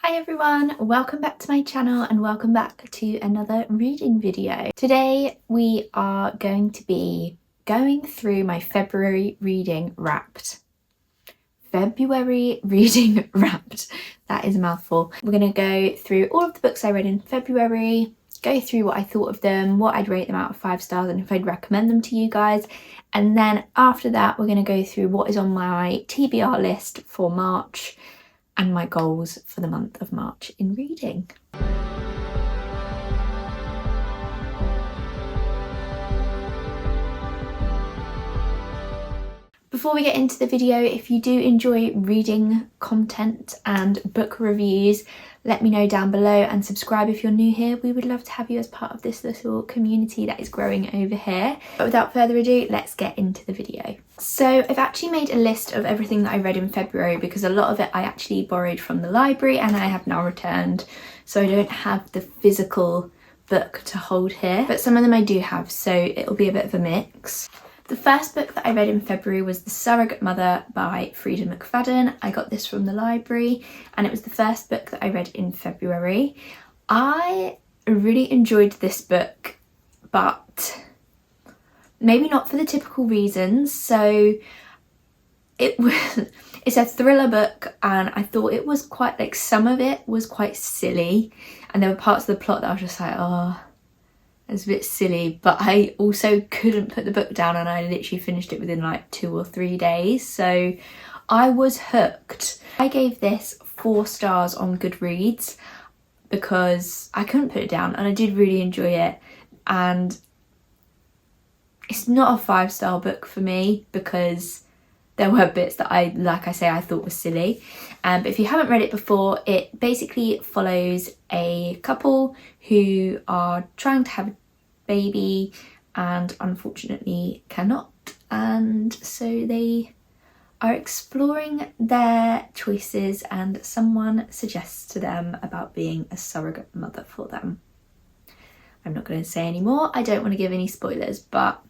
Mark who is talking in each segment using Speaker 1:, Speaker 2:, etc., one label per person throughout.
Speaker 1: Hi everyone, welcome back to my channel and welcome back to another reading video. Today we are going to be going through my February reading wrapped. February reading wrapped. That is a mouthful. We're going to go through all of the books I read in February, go through what I thought of them, what I'd rate them out of 5 stars and if I'd recommend them to you guys. And then after that we're going to go through what is on my TBR list for March and my goals for the month of March in reading. Before we get into the video, if you do enjoy reading content and book reviews, let me know down below and subscribe if you're new here. We would love to have you as part of this little community that is growing over here. But without further ado, let's get into the video. So I've actually made a list of everything that I read in February because a lot of it I actually borrowed from the library and I have now returned. So I don't have the physical book to hold here, but some of them I do have, so it'll be a bit of a mix. The first book that I read in February was The Surrogate Mother by Freida McFadden. I got this from the library and it was the first book that I read in February. I really enjoyed this book, but maybe not for the typical reasons. So it's a thriller book and I thought it was quite, like, some of it was quite silly and there were parts of the plot that I was just like, oh, it's a bit silly, but I also couldn't put the book down and I literally finished it within like 2 or 3 days, so I was hooked. I gave this 4 stars on Goodreads because I couldn't put it down and I did really enjoy it, and it's not a 5-star book for me because there were bits that I thought were silly. But if you haven't read it before, it basically follows a couple who are trying to have a baby and unfortunately cannot. And so they are exploring their choices and someone suggests to them about being a surrogate mother for them. I'm not going to say any more. I don't want to give any spoilers, but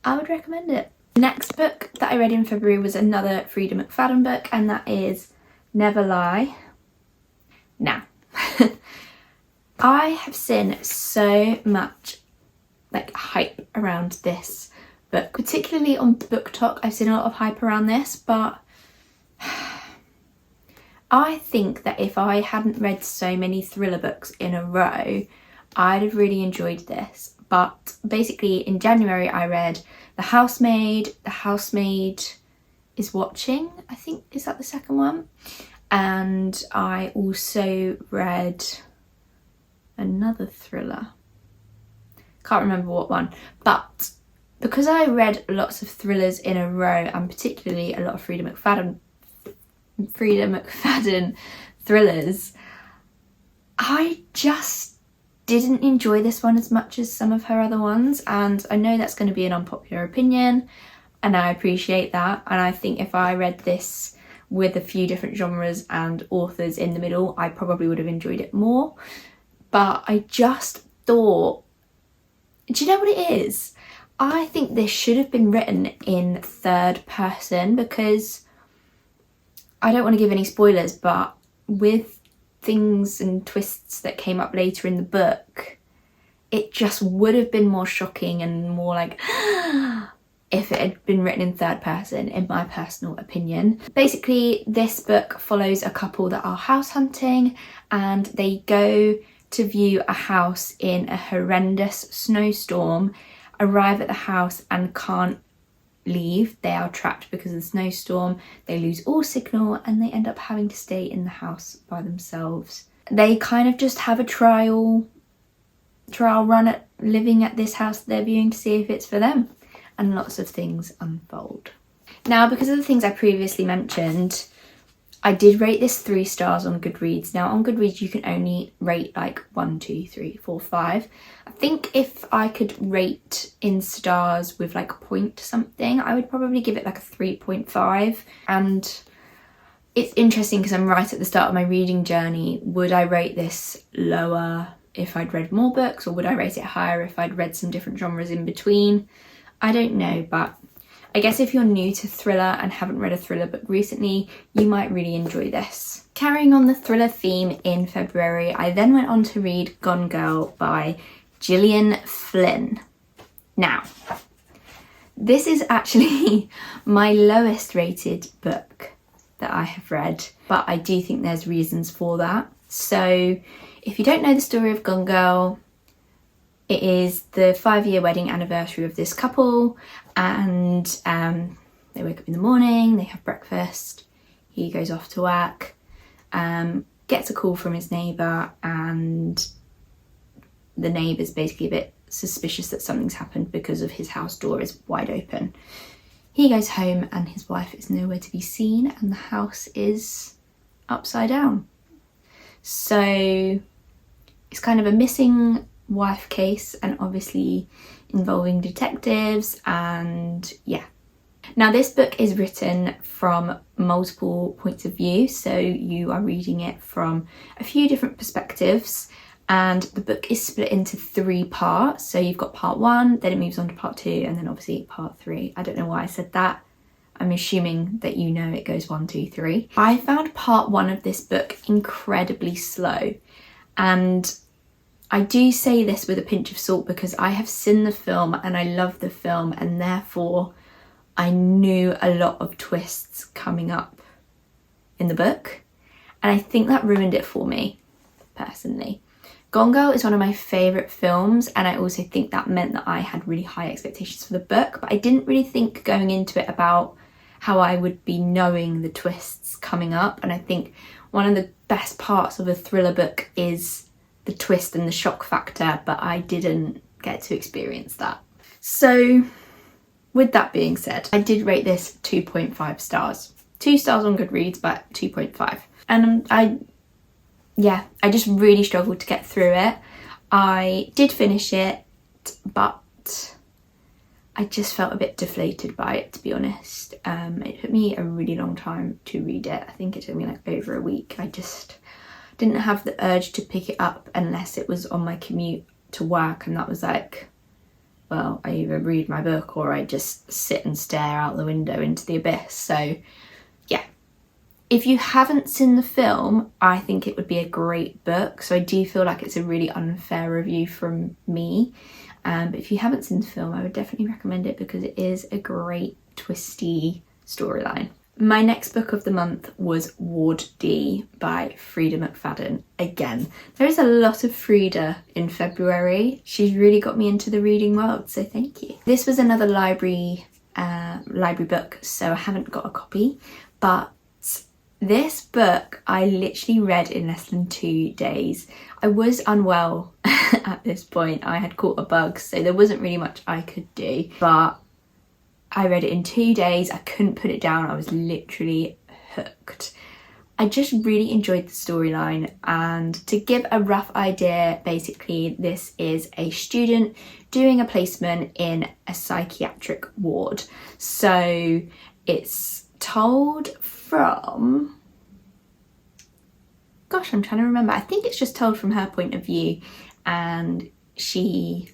Speaker 1: I would recommend it. The next book that I read in February was another Freida McFadden book, and that is Never Lie. Now, I have seen so much hype around this book, particularly on Booktok. I've seen a lot of hype around this, but I think that if I hadn't read so many thriller books in a row, I'd have really enjoyed this. But basically in January I read The Housemaid is Watching, I think, is that the second one? And I also read another thriller. Can't remember what one. But because I read lots of thrillers in a row, and particularly a lot of Freida McFadden thrillers, I just didn't enjoy this one as much as some of her other ones, and I know that's going to be an unpopular opinion and I appreciate that, and I think if I read this with a few different genres and authors in the middle I probably would have enjoyed it more. But I just thought, do you know what it is? I think this should have been written in third person because I don't want to give any spoilers, but with things and twists that came up later in the book, it just would have been more shocking and more like if it had been written in third person, in my personal opinion. Basically, this book follows a couple that are house hunting and they go to view a house in a horrendous snowstorm, arrive at the house and can't leave. They are trapped because of the snowstorm, they lose all signal and they end up having to stay in the house by themselves. They kind of just have a trial run at living at this house they're viewing to see if it's for them, and lots of things unfold. Now, because of the things I previously mentioned, I did rate this 3 stars on Goodreads. Now on Goodreads you can only rate like 1, 2, 3, 4, 5. I think if I could rate in stars with like a point something, I would probably give it like a 3.5. And it's interesting because I'm right at the start of my reading journey. Would I rate this lower if I'd read more books, or would I rate it higher if I'd read some different genres in between? I don't know, but I guess if you're new to thriller and haven't read a thriller book recently, you might really enjoy this. Carrying on the thriller theme in February, I then went on to read Gone Girl by Gillian Flynn. Now, this is actually my lowest rated book that I have read, but I do think there's reasons for that. So if you don't know the story of Gone Girl, it is the 5-year wedding anniversary of this couple, and they wake up in the morning, they have breakfast, he goes off to work, gets a call from his neighbour, and the neighbour's basically a bit suspicious that something's happened because of his house door is wide open. He goes home and his wife is nowhere to be seen, and the house is upside down. So it's kind of a missing wife case, and obviously involving detectives, and yeah. Now this book is written from multiple points of view, so you are reading it from a few different perspectives, and the book is split into 3 parts. So you've got part 1, then it moves on to part 2, and then obviously part 3. I don't know why I said that. I'm assuming that you know it goes 1, 2, 3. I found part 1 of this book incredibly slow, and I do say this with a pinch of salt because I have seen the film and I love the film, and therefore I knew a lot of twists coming up in the book, and I think that ruined it for me personally. Gone Girl is one of my favourite films, and I also think that meant that I had really high expectations for the book, but I didn't really think going into it about how I would be knowing the twists coming up. And I think one of the best parts of a thriller book is the twist and the shock factor, but I didn't get to experience that. So with that being said, I did rate this 2.5 stars. 2 stars on Goodreads, but 2.5. And I just really struggled to get through it. I did finish it, but I just felt a bit deflated by it, to be honest. It took me a really long time to read it. I think it took me like over a week. I just didn't have the urge to pick it up unless it was on my commute to work, and that was like, well, I either read my book or I just sit and stare out the window into the abyss. So yeah, if you haven't seen the film, I think it would be a great book. So I do feel like it's a really unfair review from me. But if you haven't seen the film, I would definitely recommend it because it is a great twisty storyline. My next book of the month was Ward D by Frida McFadden. Again, there is a lot of Frida in February. She's really got me into the reading world, so thank you. This was another library book, so I haven't got a copy, but this book I literally read in less than 2 days. I was unwell at this point. I had caught a bug, so there wasn't really much I could do, but I read it in 2 days. I couldn't put it down. I was literally hooked. I just really enjoyed the storyline, and to give a rough idea, basically this is a student doing a placement in a psychiatric ward. So it's told from, gosh, I'm trying to remember. I think it's just told from her point of view, and she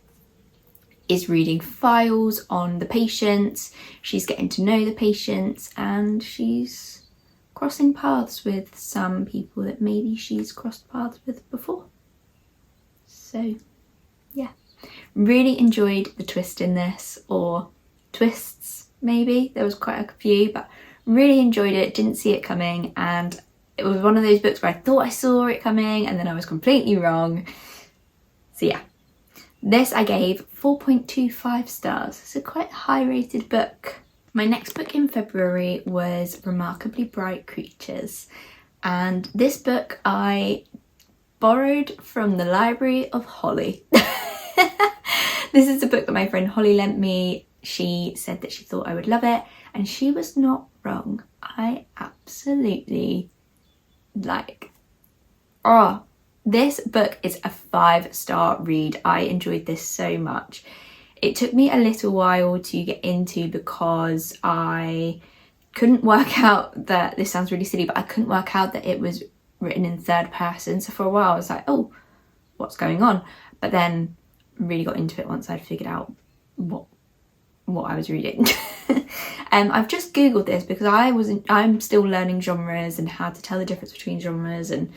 Speaker 1: is reading files on the patients, she's getting to know the patients, and she's crossing paths with some people that maybe she's crossed paths with before. So yeah, really enjoyed the twist in this, or twists maybe, there was quite a few, but really enjoyed it, didn't see it coming, and it was one of those books where I thought I saw it coming and then I was completely wrong. So yeah, this I gave 4.25 stars. It's a quite high rated book. My next book in February was Remarkably Bright Creatures, and this book I borrowed from the library of Holly. This is a book that my friend Holly lent me. She said that she thought I would love it, and she was not wrong. I absolutely this book is a 5-star read. I enjoyed this so much. It took me a little while to get into because I couldn't work out that, this sounds really silly, but I couldn't work out that it was written in 3rd person. So for a while I was like, oh, what's going on? But then really got into it once I'd figured out what what I was reading. I've just googled this because I'm still learning genres and how to tell the difference between genres, and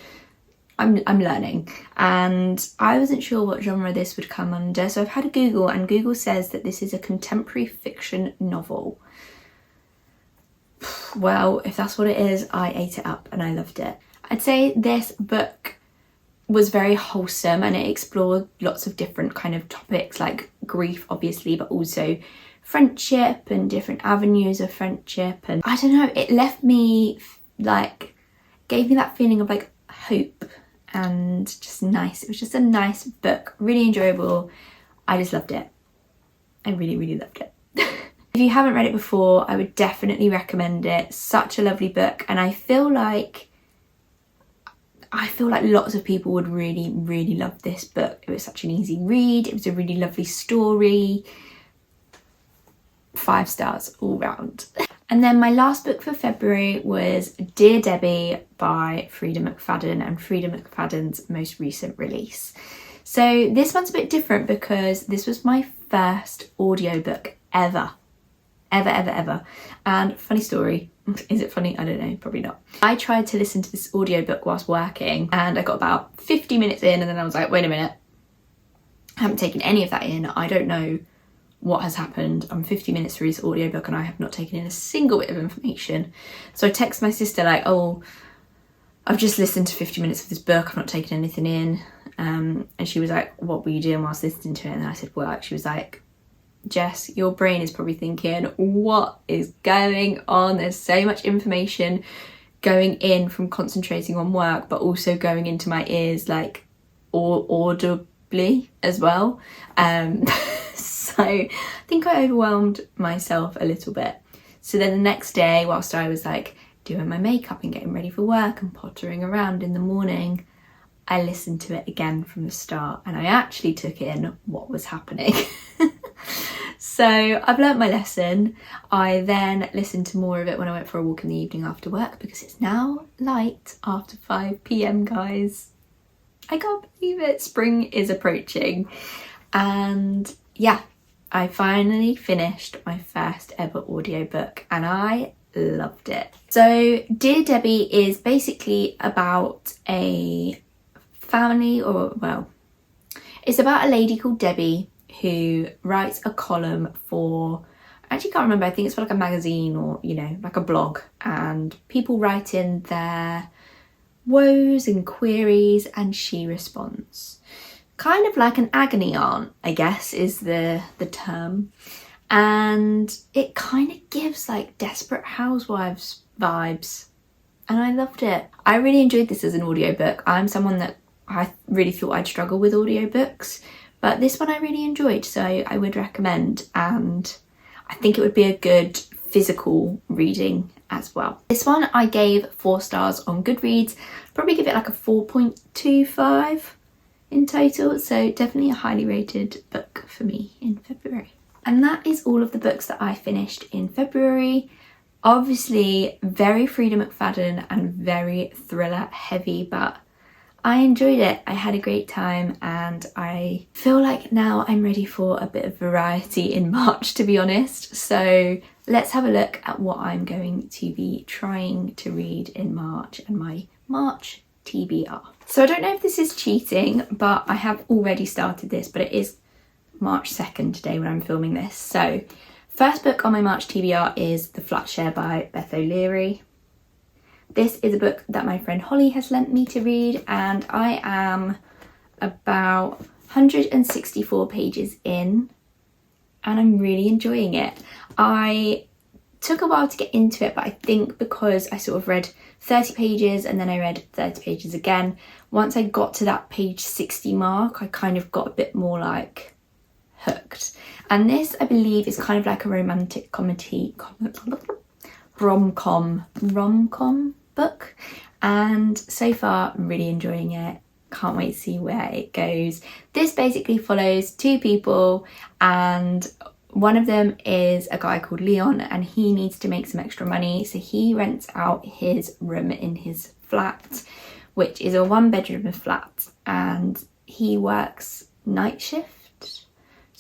Speaker 1: I'm learning, and I wasn't sure what genre this would come under, so I've had a Google, and Google says that this is a contemporary fiction novel. Well, if that's what it is, I ate it up and I loved it. I'd say this book was very wholesome, and it explored lots of different kind of topics, like grief obviously, but also friendship and different avenues of friendship. And I don't know, it left me like, gave me that feeling of like hope and just nice. It was just a nice book, really enjoyable. I just loved it. I really, really loved it. If you haven't read it before, I would definitely recommend it. Such a lovely book, and I feel like lots of people would really, really love this book. It was such an easy read. It was a really lovely story. 5 stars all round. And then my last book for February was Dear Debbie by Frida McFadden, and Frida McFadden's most recent release. So this one's a bit different because this was my first audiobook ever. And funny story, is it funny? I don't know, probably not. I tried to listen to this audiobook whilst working, and I got about 50 minutes in, and then I was like, wait a minute, I haven't taken any of that in. I don't know what has happened. I'm 50 minutes through this audiobook and I have not taken in a single bit of information. So I text my sister like, oh, I've just listened to 50 minutes of this book, I've not taken anything in. And she was like, what were you doing whilst listening to it? And I said, work. She was like, Jess, your brain is probably thinking, what is going on? There's so much information going in from concentrating on work, but also going into my ears, like audibly as well. So I think I overwhelmed myself a little bit. So then the next day, whilst I was like doing my makeup and getting ready for work and pottering around in the morning, I listened to it again from the start, and I actually took in what was happening. So I've learnt my lesson. I then listened to more of it when I went for a walk in the evening after work, because it's now light after 5 p.m, guys. I can't believe it. Spring is approaching. And yeah, I finally finished my first ever audiobook and I loved it. So Dear Debbie is basically about a family, or well, it's about a lady called Debbie who writes a column for, I actually can't remember, I think it's for like a magazine or, you know, like a blog, and people write in their woes and queries and she responds. Kind of like an agony aunt, I guess, is the term. And it kind of gives like Desperate Housewives vibes. And I loved it. I really enjoyed this as an audiobook. I'm someone that I really thought I'd struggle with audiobooks, but this one I really enjoyed, so I would recommend, and I think it would be a good physical reading as well. This one I gave 4 stars on Goodreads, probably give it like a 4.25 in total, so definitely a highly rated book for me in February. And that is all of the books that I finished in February. Obviously very Frida McFadden and very thriller heavy, but I enjoyed it. I had a great time, and I feel like now I'm ready for a bit of variety in March, to be honest. So let's have a look at what I'm going to be trying to read in March and my March TBR. So I don't know if this is cheating, but I have already started this, but it is March 2nd today when I'm filming this. So first book on my March TBR is The Flat Share by Beth O'Leary. This is a book that my friend Holly has lent me to read, and I am about 164 pages in and I'm really enjoying it. I took a while to get into it, but I think because I sort of read 30 pages and then I read 30 pages again, once I got to that page 60 mark, I kind of got a bit more like hooked. And this, I believe, is kind of like a romantic comedy, rom-com book, and so far I'm really enjoying it. Can't wait to see where it goes. This basically follows 2 people, and one of them is a guy called Leon, and he needs to make some extra money, so he rents out his room in his flat, which is a 1-bedroom flat, and he works night shift.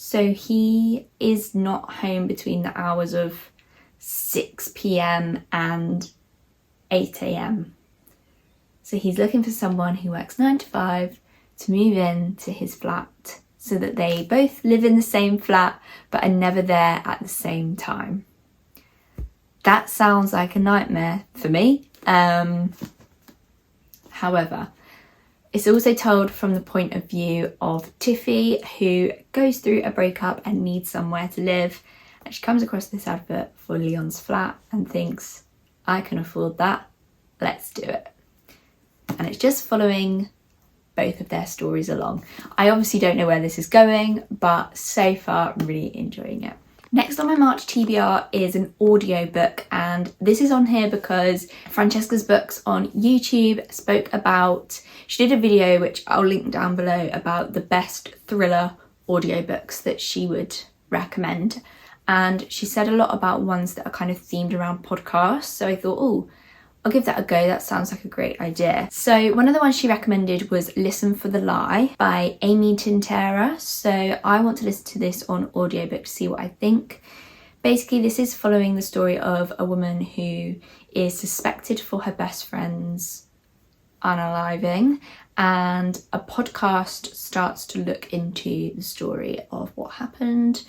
Speaker 1: So he is not home between the hours of 6 p.m. and 8 a.m. So he's looking for someone who works 9 to 5 to move in to his flat so that they both live in the same flat but are never there at the same time. That sounds like a nightmare for me. However, it's also told from the point of view of Tiffy, who goes through a breakup and needs somewhere to live. And she comes across this advert for Leon's flat and thinks, I can afford that, let's do it. And it's just following both of their stories along. I obviously don't know where this is going, but so far I'm really enjoying it. Next on my March TBR is an audiobook, and this is on here because Francesca's Books on YouTube spoke about, she did a video which I'll link down below, about the best thriller audiobooks that she would recommend. And she said a lot about ones that are kind of themed around podcasts. So I thought, oh, I'll give that a go. That sounds like a great idea. So one of the ones she recommended was Listen for the Lie by Amy Tintera. So I want to listen to this on audiobook to see what I think. Basically, this is following the story of a woman who is suspected for her best friend's unaliving, and a podcast starts to look into the story of what happened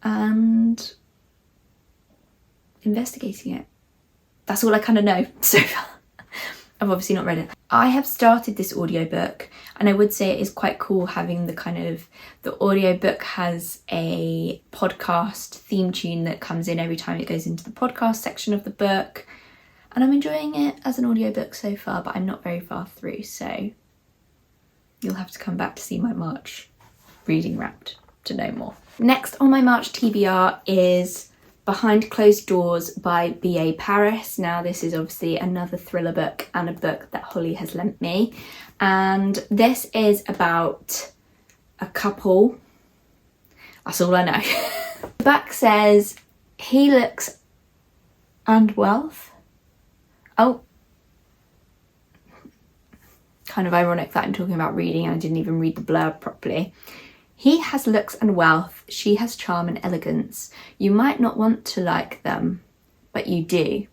Speaker 1: and investigating it. That's all I kind of know so far. I've obviously not read it. I have started this audiobook, and I would say it is quite cool having the kind of, the audiobook has a podcast theme tune that comes in every time it goes into the podcast section of the book. And I'm enjoying it as an audiobook so far, but I'm not very far through, so you'll have to come back to see my March reading wrapped to know more. Next on my March TBR is Behind Closed Doors by B.A. Paris. Now this is obviously another thriller book and a book that Holly has lent me, and this is about a couple. That's all I know. The back says, he looks and wealth. Oh, kind of ironic that I'm talking about reading and I didn't even read the blurb properly. He has looks and wealth, she has charm and elegance. You might not want to like them, but you do.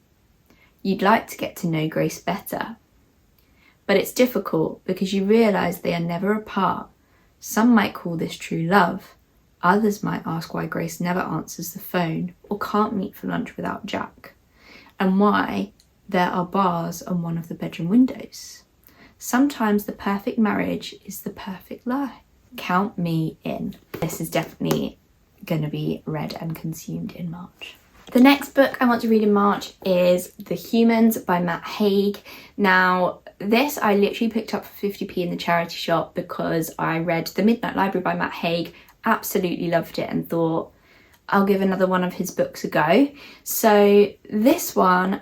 Speaker 1: You'd like to get to know Grace better. But it's difficult because you realise they are never apart. Some might call this true love. Others might ask why Grace never answers the phone or can't meet for lunch without Jack. And why there are bars on one of the bedroom windows. Sometimes the perfect marriage is the perfect lie. Count me in. This is definitely going to be read and consumed in March. The next book I want to read in March is The Humans by Matt Haig. Now, this I literally picked up for 50p in the charity shop because I read The Midnight Library by Matt Haig, absolutely loved it, and thought I'll give another one of his books a go. So this one,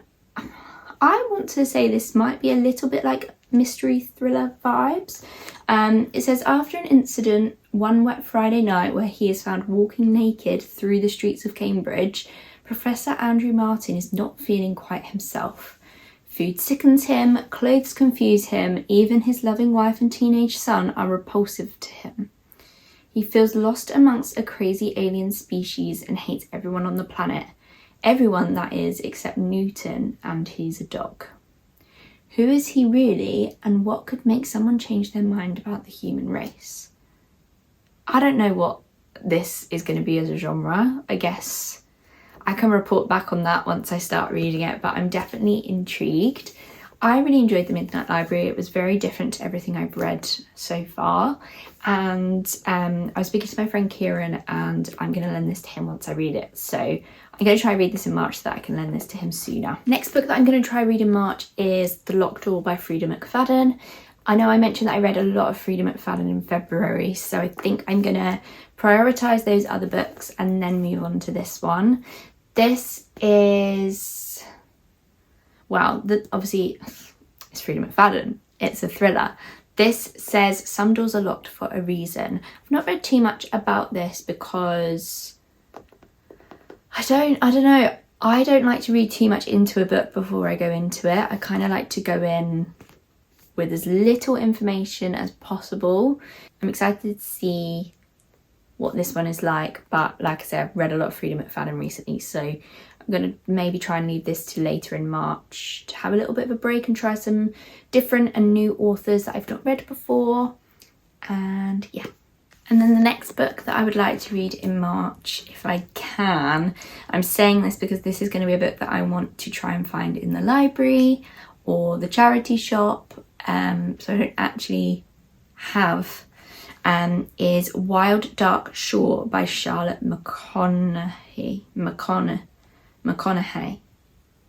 Speaker 1: I want to say this might be a little bit like mystery thriller vibes. It says, after an incident one wet Friday night where he is found walking naked through the streets of Cambridge, Professor Andrew Martin is not feeling quite himself. Food sickens him, clothes confuse him, even his loving wife and teenage son are repulsive to him. He feels lost amongst a crazy alien species and hates everyone on the planet. Everyone, that is, except Newton, and he's a dog. Who is he really, and what could make someone change their mind about the human race? I don't know what this is going to be as a genre. I guess I can report back on that once I start reading it, but I'm definitely intrigued. I really enjoyed The Midnight Library. It was very different to everything I've read so far. And I was speaking to my friend Kieran, and I'm going to lend this to him once I read it. So I'm going to try read this in March so that I can lend this to him sooner. Next book that I'm going to try read in March is The Locked Door by Frida McFadden. I know I mentioned that I read a lot of Frida McFadden in February, so I think I'm going to prioritise those other books and then move on to this one. This is, well, obviously it's Frida McFadden. It's a thriller. This says Some Doors Are Locked for a Reason. I've not read too much about this because I don't know. I don't like to read too much into a book before I go into it. I kind of like to go in with as little information as possible. I'm excited to see what this one is like, but like I said, I've read a lot of Freedom McFadden recently, so I'm going to maybe try and leave this to later in March to have a little bit of a break and try some different and new authors that I've not read before. And yeah. And then the next book that I would like to read in March, if I can, I'm saying this because this is going to be a book that I want to try and find in the library or the charity shop, so I don't actually have, is Wild Dark Shore by Charlotte McConaughey.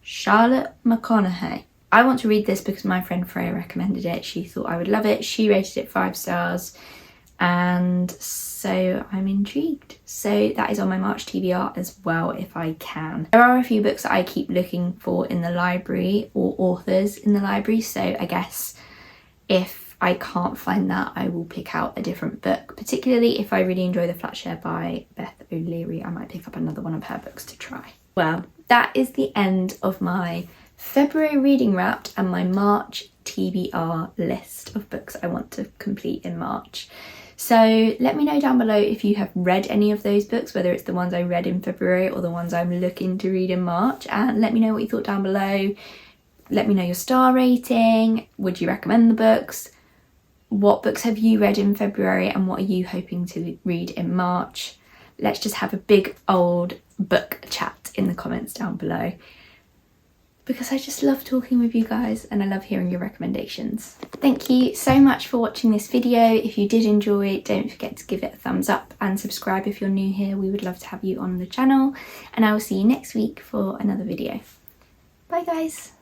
Speaker 1: Charlotte McConaughey. I want to read this because my friend Freya recommended it. She thought I would love it. She rated it 5 stars. And so I'm intrigued. So that is on my March TBR as well, if I can. There are a few books that I keep looking for in the library, or authors in the library, so I guess if I can't find that, I will pick out a different book. Particularly if I really enjoy The Flat Share by Beth O'Leary, I might pick up another one of her books to try. Well, that is the end of my February reading wrapped and my March TBR list of books I want to complete in March. So let me know down below if you have read any of those books, whether it's the ones I read in February or the ones I'm looking to read in March, and let me know what you thought down below. Let me know your star rating. Would you recommend the books? What books have you read in February and what are you hoping to read in March? Let's just have a big old book chat in the comments down below, because I just love talking with you guys and I love hearing your recommendations. Thank you so much for watching this video. If you did enjoy it, don't forget to give it a thumbs up and subscribe if you're new here. We would love to have you on the channel, and I will see you next week for another video. Bye guys.